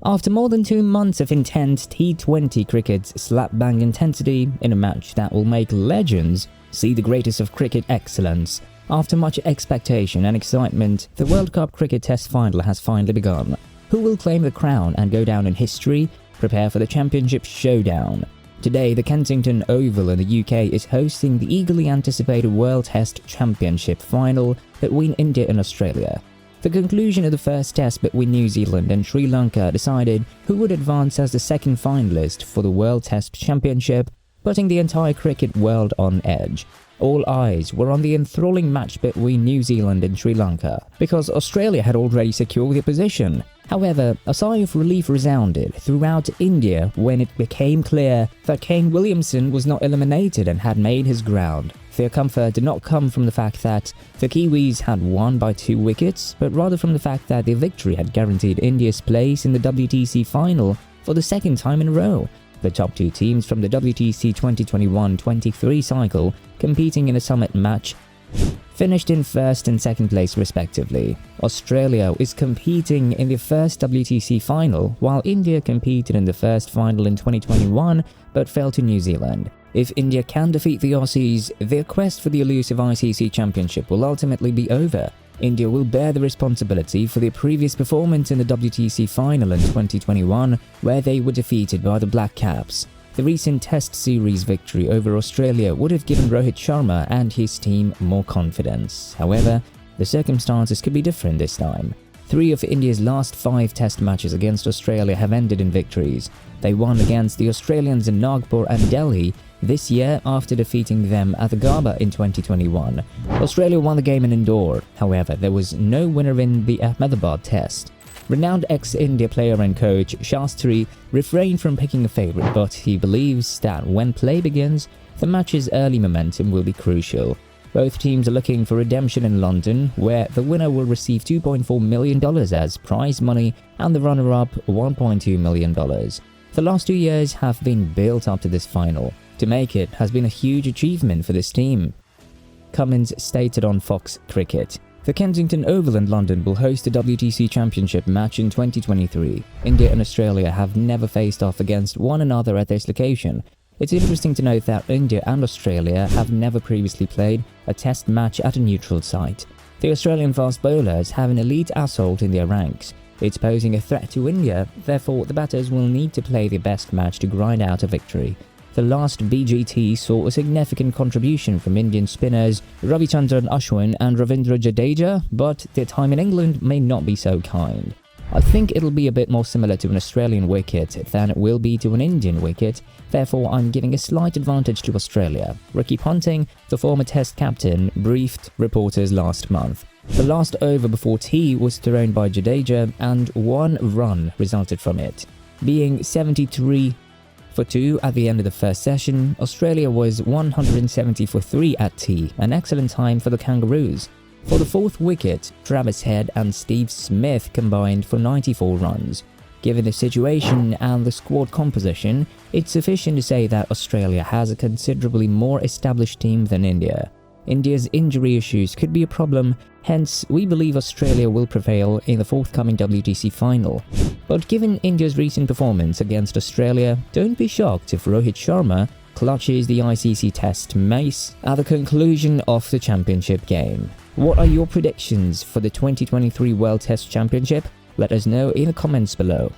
After more than 2 months of intense T20 cricket's slap-bang intensity in a match that will make legends see the greatest of cricket excellence, after much expectation and excitement, the World Cup Cricket Test Final has finally begun. Who will claim the crown and go down in history? Prepare for the Championship Showdown. Today, the Kensington Oval in the UK is hosting the eagerly anticipated World Test Championship Final between India and Australia. The conclusion of the first test between New Zealand and Sri Lanka decided who would advance as the second finalist for the World Test Championship, putting the entire cricket world on edge. All eyes were on the enthralling match between New Zealand and Sri Lanka, because Australia had already secured their position. However, a sigh of relief resounded throughout India when it became clear that Kane Williamson was not eliminated and had made his ground. Their comfort did not come from the fact that the Kiwis had won by 2 wickets, but rather from the fact that their victory had guaranteed India's place in the WTC final for the second time in a row. The top 2 teams from the WTC 2021-23 cycle, competing in a summit match, finished in first and second place respectively. Australia is competing in the first WTC final, while India competed in the first final in 2021 but fell to New Zealand. If India can defeat the Aussies, their quest for the elusive ICC Championship will ultimately be over. India will bear the responsibility for their previous performance in the WTC final in 2021, where they were defeated by the Black Caps. The recent Test Series victory over Australia would have given Rohit Sharma and his team more confidence. However, the circumstances could be different this time. 3 of India's last 5 Test matches against Australia have ended in victories. They won against the Australians in Nagpur and Delhi this year after defeating them at the Gabba in 2021. Australia won the game in Indore. However, there was no winner in the Ahmedabad Test. Renowned ex-India player and coach Shastri refrained from picking a favourite, but he believes that when play begins, the match's early momentum will be crucial. Both teams are looking for redemption in London, where the winner will receive $2.4 million as prize money and the runner-up $1.2 million. The last 2 years have been built up to this final. To make it has been a huge achievement for this team. Cummins stated on Fox Cricket. The Kensington Oval in London will host the WTC Championship match in 2023. India and Australia have never faced off against one another at this location. It's interesting to note that India and Australia have never previously played a test match at a neutral site. The Australian fast bowlers have an elite assault in their ranks. It's posing a threat to India, therefore the batters will need to play their best match to grind out a victory. The last BGT saw a significant contribution from Indian spinners Ravichandran Ashwin and Ravindra Jadeja, but their time in England may not be so kind. I think it'll be a bit more similar to an Australian wicket than it will be to an Indian wicket, therefore I'm giving a slight advantage to Australia. Ricky Ponting, the former Test captain, briefed reporters last month. The last over before tea was thrown by Jadeja and 1 run resulted from it. Being 73 for 2 at the end of the first session, Australia was 170 for 3 at tea, an excellent time for the Kangaroos. For the 4th wicket, Travis Head and Steve Smith combined for 94 runs. Given the situation and the squad composition, it's sufficient to say that Australia has a considerably more established team than India. India's injury issues could be a problem, hence we believe Australia will prevail in the forthcoming WTC final. But given India's recent performance against Australia, don't be shocked if Rohit Sharma clutches the ICC Test mace at the conclusion of the championship game. What are your predictions for the 2023 World Test Championship? Let us know in the comments below.